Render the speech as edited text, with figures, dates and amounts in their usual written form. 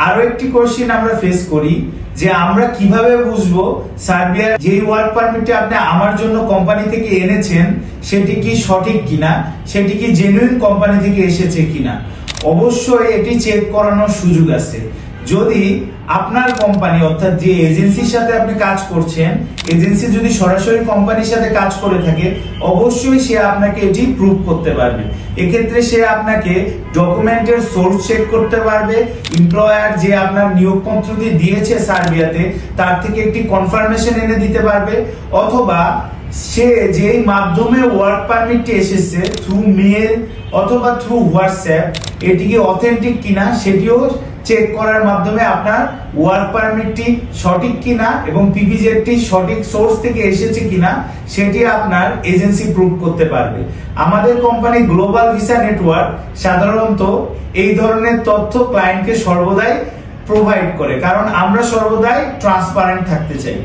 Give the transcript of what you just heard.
আরো একটি কোশ্চেন আমরা ফেস করি যে আমরা কিভাবে বুঝবো সার্বিয়ার যে ওয়ার্ক পারমিটে আপনি আমার জন্য কোম্পানি থেকে এনেছেন সেটি কি সঠিক কিনা, সেটি কি জেনুইন কোম্পানি থেকে এসেছে কিনা। অবশ্যই এটি চেক করানোর সুযোগ আছে। যদি আপনার কোম্পানি অর্থাৎ যে এজেন্সির সাথে আপনি কাজ করছেন, এজেন্সি যদি সরাসরি কোম্পানির সাথে কাজ করে থাকে, অবশ্যই সে আপনাকে এটি প্রুভ করতে পারবে। এক্ষেত্রে সে আপনাকে ডকুমেন্টের সোর্স চেক করতে পারবে, এমপ্লয়ার যে আপনার নিয়োগপত্রটি দিয়েছে সার্বিয়াতে তার থেকে একটি কনফার্মেশন এনে দিতে পারবে, অথবা সে যেই মাধ্যমে ওয়ার্ক পারমিটটি এসেছে থ্রু মেল অথবা থ্রু হোয়াটসঅ্যাপ, এটি কি অথেন্টিক কিনা সেটিও চেক করার মাধ্যমে আপনার ওয়ার্ক পারমিটটি সঠিক কিনা এবং পিপিজেডটি সঠিক সোর্স থেকে এসেছে কিনা সেটি আপনার এজেন্সি প্রুভ করতে পারবে। আমাদের কোম্পানি গ্লোবাল ভিসা নেটওয়ার্ক সাধারণত এই ধরনের তথ্য ক্লায়েন্টকে সর্বদাই প্রোভাইড করে, কারণ আমরা সর্বদাই ট্রান্সপারেন্ট থাকতে চাই।